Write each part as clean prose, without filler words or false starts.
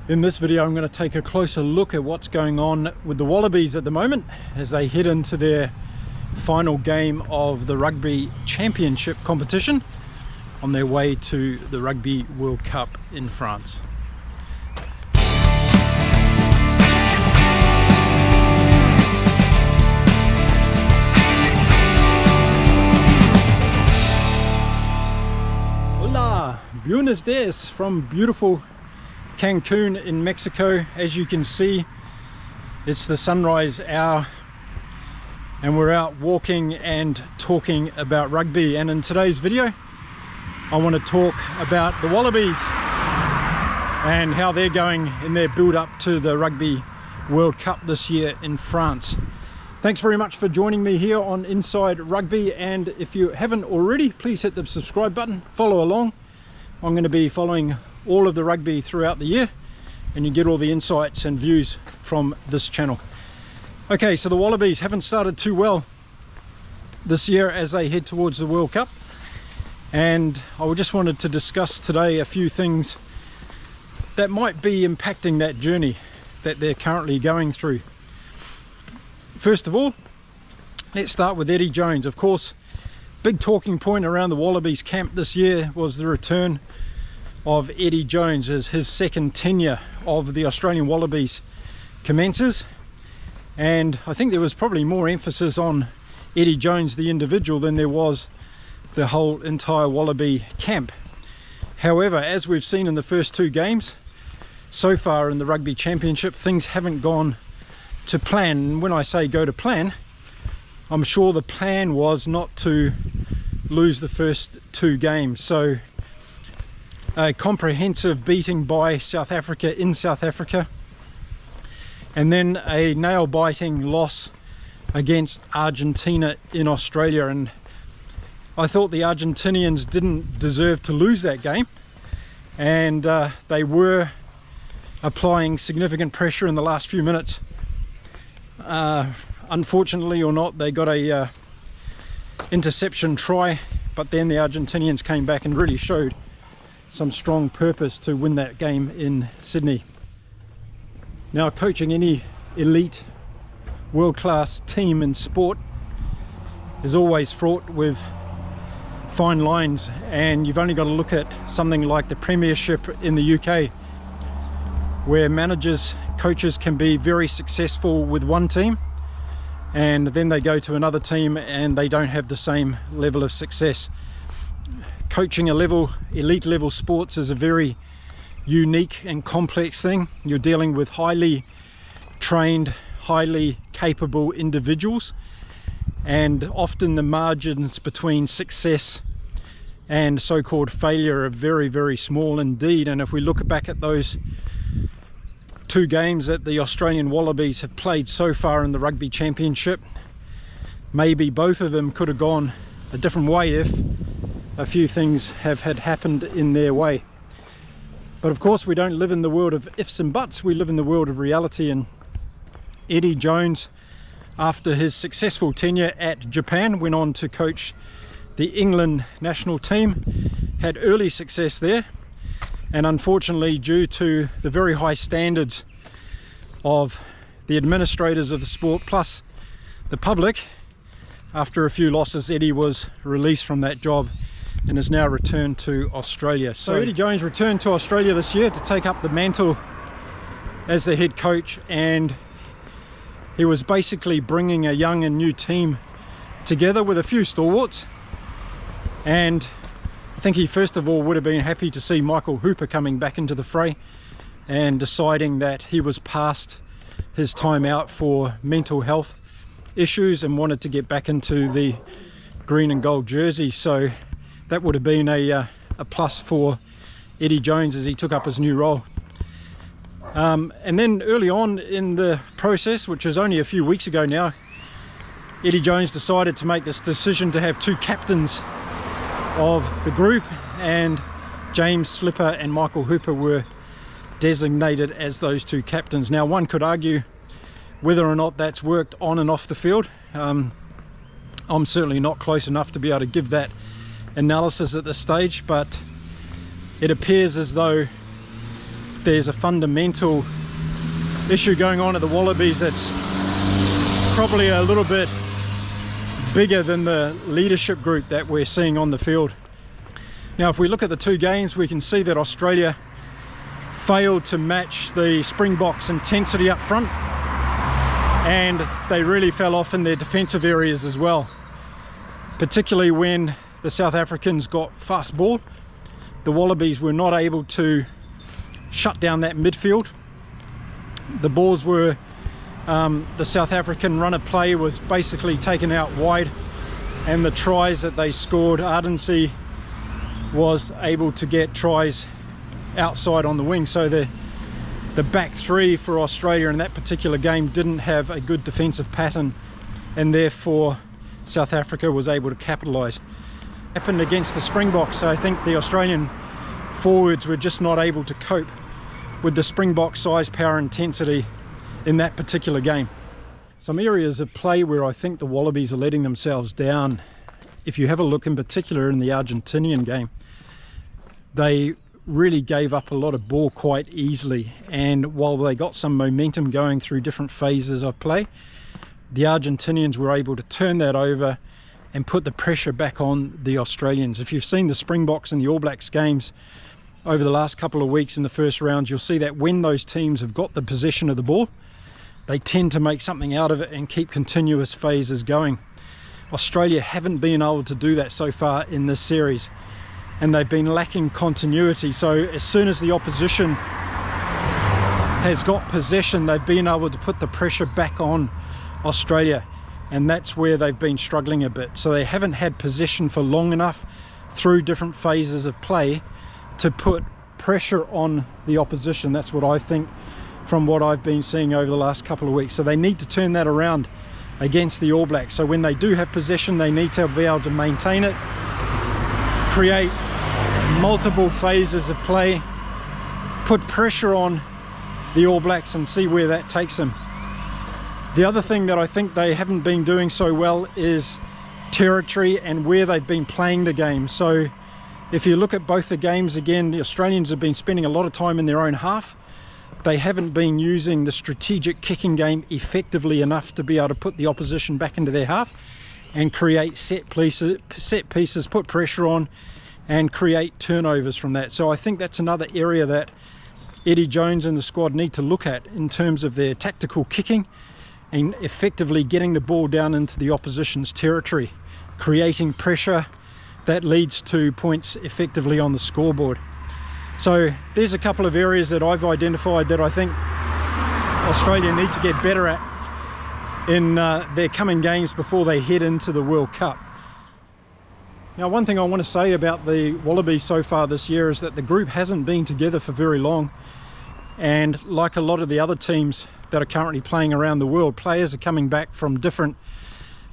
In this video I'm going to take a closer look at what's going on with the Wallabies at the moment as they head into their final game of the Rugby Championship competition on their way to the Rugby World Cup in France. Hola, buenos dias from beautiful Cancun in Mexico. As you can see, it's the sunrise hour and we're out walking and talking about rugby, and in today's video I want to talk about the Wallabies and how they're going in their build up to the Rugby World Cup this year in France. Thanks very much for joining me here on Inside Rugby, and if you haven't already, please hit the subscribe button, follow along. I'm going to be following all of the rugby throughout the year and you get all the insights and views from this channel. Okay, so the Wallabies haven't started too well this year as they head towards the World Cup, and I just wanted to discuss today a few things that might be impacting that journey that they're currently going through. First of all, let's start with Eddie Jones. Of course, big talking point around the Wallabies camp this year was the return of Eddie Jones as his second tenure of the Australian Wallabies commences, and I think there was probably more emphasis on Eddie Jones the individual than there was the whole entire Wallaby camp. However, as we've seen in the first two games so far in the Rugby Championship, things haven't gone to plan. And when I say go to plan, I'm sure the plan was not to lose the first two games. So a comprehensive beating by South Africa in South Africa, and then a nail-biting loss against Argentina in Australia. And I thought the Argentinians didn't deserve to lose that game, and they were applying significant pressure in the last few minutes. Unfortunately or not, they got a interception try, but then the Argentinians came back and really showed some strong purpose to win that game in Sydney. Now, coaching any elite world-class team in sport is always fraught with fine lines, and you've only got to look at something like the Premiership in the UK, where managers, coaches can be very successful with one team and then they go to another team and they don't have the same level of success. Coaching elite level sports is a very unique and complex thing. You're dealing with highly trained, highly capable individuals, and often the margins between success and so-called failure are very, very small indeed. And if we look back at those two games that the Australian Wallabies have played so far in the Rugby Championship, maybe both of them could have gone a different way if a few things had happened in their way. But of course, we don't live in the world of ifs and buts, we live in the world of reality. And Eddie Jones, after his successful tenure at Japan, went on to coach the England national team, had early success there, and unfortunately, due to the very high standards of the administrators of the sport plus the public, after a few losses, Eddie was released from that job and has now returned to Australia. So Eddie Jones returned to Australia this year to take up the mantle as the head coach, and he was basically bringing a young and new team together with a few stalwarts. And I think he first of all would have been happy to see Michael Hooper coming back into the fray and deciding that he was past his time out for mental health issues and wanted to get back into the green and gold jersey. So that would have been a plus for Eddie Jones as he took up his new role. And then early on in the process, which was only a few weeks ago now, Eddie Jones decided to make this decision to have two captains of the group, and James Slipper and Michael Hooper were designated as those two captains. Now, one could argue whether or not that's worked on and off the field. I'm certainly not close enough to be able to give that analysis at this stage, but it appears as though there's a fundamental issue going on at the Wallabies that's probably a little bit bigger than the leadership group that we're seeing on the field. Now, if we look at the two games, we can see that Australia failed to match the Springboks' intensity up front, and they really fell off in their defensive areas as well, particularly when the South Africans got fast ball. The Wallabies were not able to shut down that midfield. The balls were the South African run of play was basically taken out wide, and the tries that they scored, Ardency was able to get tries outside on the wing. So the back three for Australia in that particular game didn't have a good defensive pattern, and therefore South Africa was able to capitalise. Happened against the Springboks. So I think the Australian forwards were just not able to cope with the Springbok size, power, intensity in that particular game. Some areas of play where I think the Wallabies are letting themselves down, if you have a look in particular in the Argentinian game, they really gave up a lot of ball quite easily, and while they got some momentum going through different phases of play, the Argentinians were able to turn that over and put the pressure back on the Australians. If you've seen the Springboks and the All Blacks games over the last couple of weeks in the first round, you'll see that when those teams have got the possession of the ball, they tend to make something out of it and keep continuous phases going. Australia haven't been able to do that so far in this series, and they've been lacking continuity. So as soon as the opposition has got possession, they've been able to put the pressure back on Australia, and that's where they've been struggling a bit. So they haven't had possession for long enough through different phases of play to put pressure on the opposition. That's what I think from what I've been seeing over the last couple of weeks. So they need to turn that around against the All Blacks. So when they do have possession, they need to be able to maintain it, create multiple phases of play, put pressure on the All Blacks and see where that takes them. The other thing that I think they haven't been doing so well is territory and where they've been playing the game. So if you look at both the games, again, the Australians have been spending a lot of time in their own half. They haven't been using the strategic kicking game effectively enough to be able to put the opposition back into their half and create set pieces, put pressure on and create turnovers from that. So I think that's another area that Eddie Jones and the squad need to look at in terms of their tactical kicking and effectively getting the ball down into the opposition's territory, creating pressure that leads to points effectively on the scoreboard. So there's a couple of areas that I've identified that I think Australia need to get better at in their coming games before they head into the World Cup. Now, one thing I want to say about the Wallabies so far this year is that the group hasn't been together for very long, and like a lot of the other teams that are currently playing around the world, players are coming back from different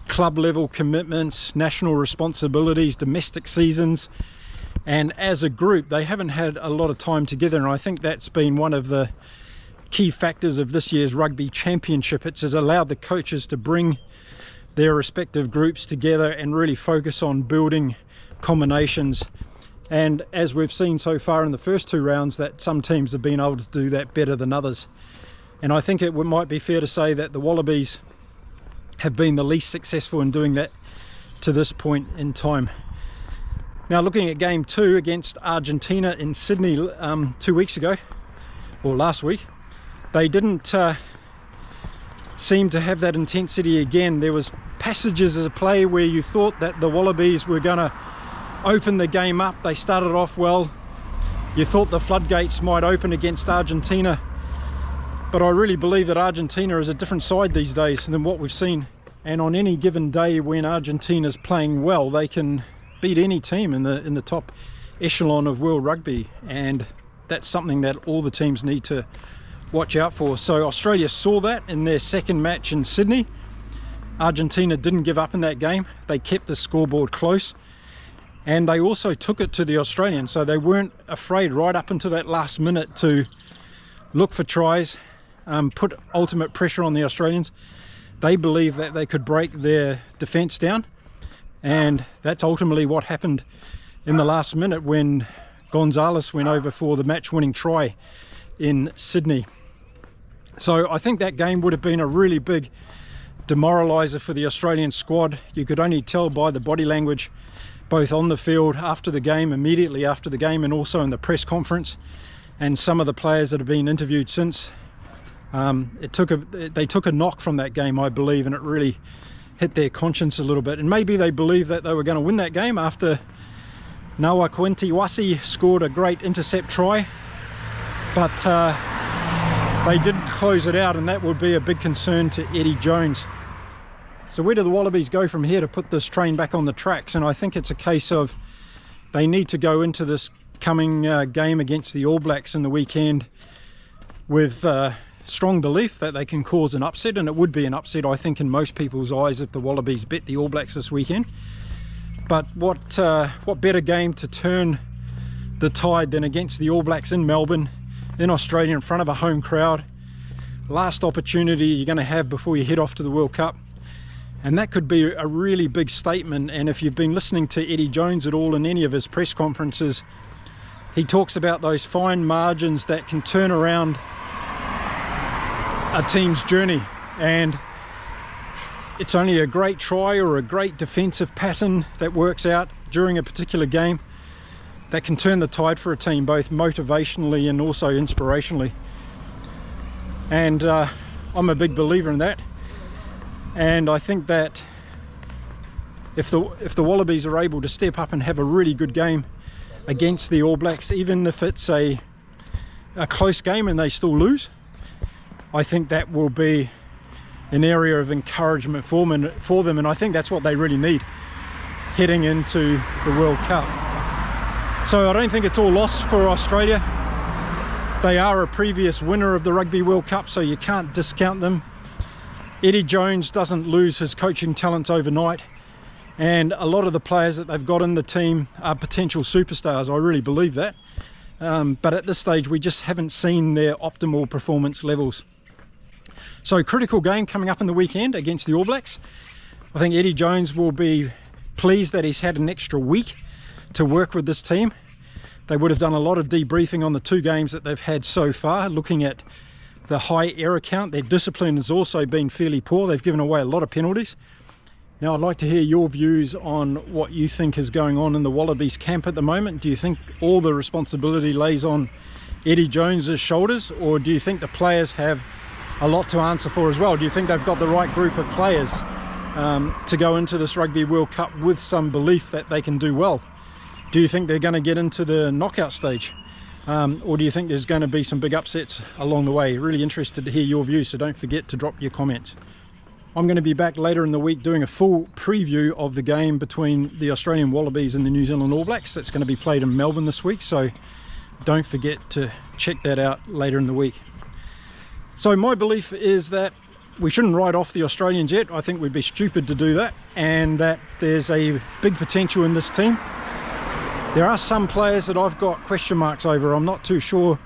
club level commitments, national responsibilities, domestic seasons, and as a group they haven't had a lot of time together, and I think that's been one of the key factors of this year's Rugby Championship. It's allowed the coaches to bring their respective groups together and really focus on building combinations, and as we've seen so far in the first two rounds, that some teams have been able to do that better than others. And I think it might be fair to say that the Wallabies have been the least successful in doing that to this point in time. Now, looking at game 2 against Argentina in Sydney 2 weeks ago, or last week, they didn't seem to have that intensity again. There was passages of play where you thought that the Wallabies were going to open the game up. They started off well. You thought the floodgates might open against Argentina, but I really believe that Argentina is a different side these days than what we've seen. And on any given day when Argentina's playing well, they can beat any team in the top echelon of world rugby, and that's something that all the teams need to watch out for. So Australia saw that in their second match in Sydney. Argentina didn't give up in that game. They kept the scoreboard close, and they also took it to the Australians, so they weren't afraid right up until that last minute to look for tries, put ultimate pressure on the Australians. They believed that they could break their defence down, and that's ultimately what happened in the last minute when Gonzalez went over for the match-winning try in Sydney. So I think that game would have been a really big demoraliser for the Australian squad. You could only tell by the body language, both on the field after the game, immediately after the game, and also in the press conference, and some of the players that have been interviewed since. They took a knock from that game, I believe, and it really hit their conscience a little bit. And maybe they believed that they were going to win that game after Nawa Kwentiwasi scored a great intercept try, but they didn't close it out, and that would be a big concern to Eddie Jones. So where do the Wallabies go from here to put this train back on the tracks? And I think it's a case of they need to go into this coming game against the All Blacks in the weekend with strong belief that they can cause an upset, and it would be an upset, I think, in most people's eyes if the Wallabies bet the All Blacks this weekend. But what better game to turn the tide than against the All Blacks in Melbourne, in Australia, in front of a home crowd. Last opportunity you're going to have before you head off to the World Cup, and that could be a really big statement. And if you've been listening to Eddie Jones at all in any of his press conferences, he talks about those fine margins that can turn around a team's journey, and it's only a great try or a great defensive pattern that works out during a particular game that can turn the tide for a team, both motivationally and also inspirationally. And I'm a big believer in that, and I think that if the Wallabies are able to step up and have a really good game against the All Blacks, even if it's a close game and they still lose, I think that will be an area of encouragement for them, and I think that's what they really need heading into the World Cup. So I don't think it's all lost for Australia. They are a previous winner of the Rugby World Cup, so you can't discount them. Eddie Jones doesn't lose his coaching talents overnight, and a lot of the players that they've got in the team are potential superstars. I really believe that. But at this stage, we just haven't seen their optimal performance levels. So critical game coming up in the weekend against the All Blacks. I think Eddie Jones will be pleased that he's had an extra week to work with this team. They would have done a lot of debriefing on the two games that they've had so far, looking at the high error count. Their discipline has also been fairly poor. They've given away a lot of penalties. Now I'd like to hear your views on what you think is going on in the Wallabies camp at the moment. Do you think all the responsibility lays on Eddie Jones's shoulders, or do you think the players have a lot to answer for as well? Do you think they've got the right group of players to go into this Rugby World Cup with some belief that they can do well? Do you think they're going to get into the knockout stage? Or do you think there's going to be some big upsets along the way? Really interested to hear your views, so don't forget to drop your comments. I'm going to be back later in the week doing a full preview of the game between the Australian Wallabies and the New Zealand All Blacks. That's going to be played in Melbourne this week, so don't forget to check that out later in the week. So my belief is that we shouldn't write off the Australians yet. I think we'd be stupid to do that, and that there's a big potential in this team. There are some players that I've got question marks over. I'm not too sure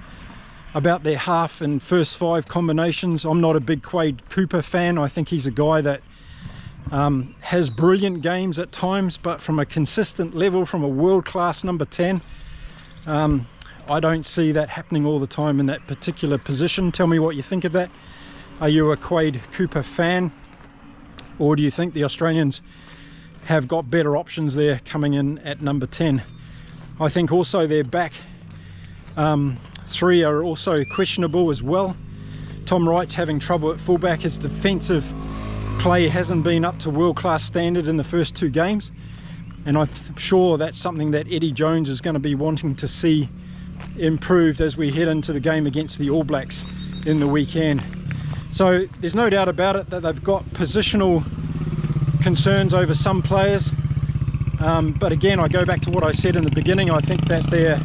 about their half and first five combinations. I'm not a big Quade Cooper fan. I think he's a guy that has brilliant games at times, but from a consistent level, from a world-class number 10, I don't see that happening all the time in that particular position. Tell me what you think of that. Are you a Quade Cooper fan, or do you think the Australians have got better options there coming in at number 10? I think also their back three are also questionable as well. Tom Wright's having trouble at fullback. His defensive play hasn't been up to world-class standard in the first two games, and I'm sure that's something that Eddie Jones is going to be wanting to see improved as we head into the game against the All Blacks in the weekend. So there's no doubt about it that they've got positional concerns over some players, but again, I go back to what I said in the beginning. I think that their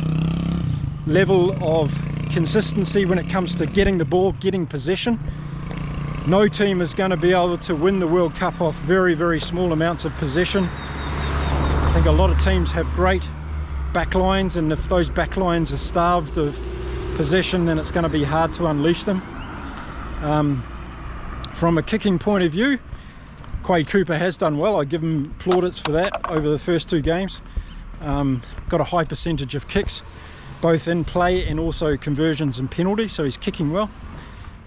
level of consistency when it comes to getting the ball, getting possession, no team is going to be able to win the World Cup off very, very small amounts of possession. I think a lot of teams have great backlines, and if those backlines are starved of possession, then it's going to be hard to unleash them. From a kicking point of view, Quade Cooper has done well. I give him plaudits for that over the first two games. Got a high percentage of kicks, both in play and also conversions and penalties, so he's kicking well.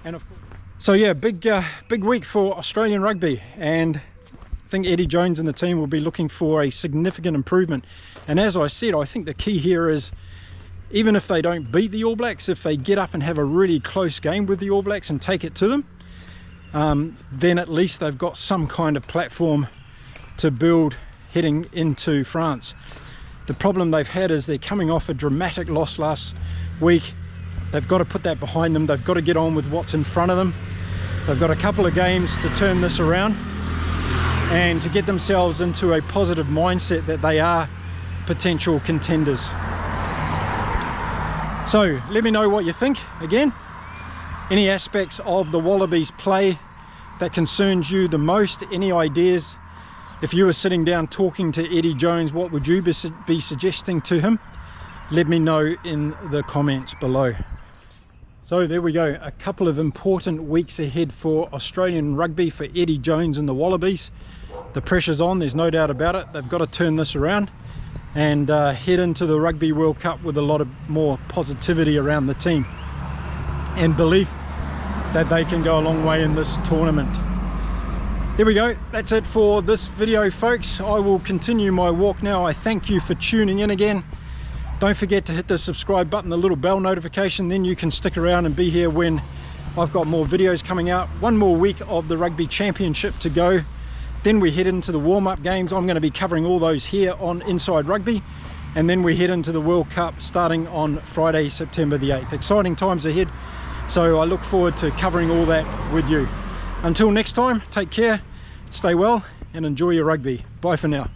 And of course, so yeah, big week for Australian rugby, and I think Eddie Jones and the team will be looking for a significant improvement. And as I said, I think the key here is, even if they don't beat the All Blacks, if they get up and have a really close game with the All Blacks and take it to them, then at least they've got some kind of platform to build heading into France. The problem they've had is they're coming off a dramatic loss last week. They've got to put that behind them. They've got to get on with what's in front of them. They've got a couple of games to turn this around and to get themselves into a positive mindset that they are potential contenders. So let me know what you think. Again, any aspects of the Wallabies play that concerns you the most, any ideas. If you were sitting down talking to Eddie Jones, what would you be suggesting to him? Let me know in the comments below. So there we go, a couple of important weeks ahead for Australian rugby, for Eddie Jones and the Wallabies. The pressure's on, there's no doubt about it. They've got to turn this around and head into the Rugby World Cup with a lot of more positivity around the team and belief that they can go a long way in this tournament. There we go, that's it for this video, folks. I will continue my walk now. I thank you for tuning in again. Don't forget to hit the subscribe button, the little bell notification, then you can stick around and be here when I've got more videos coming out. One more week of the Rugby Championship to go. Then we head into the warm-up games. I'm going to be covering all those here on Inside Rugby. And then we head into the World Cup starting on Friday, September the 8th. Exciting times ahead. So I look forward to covering all that with you. Until next time, take care, stay well, and enjoy your rugby. Bye for now.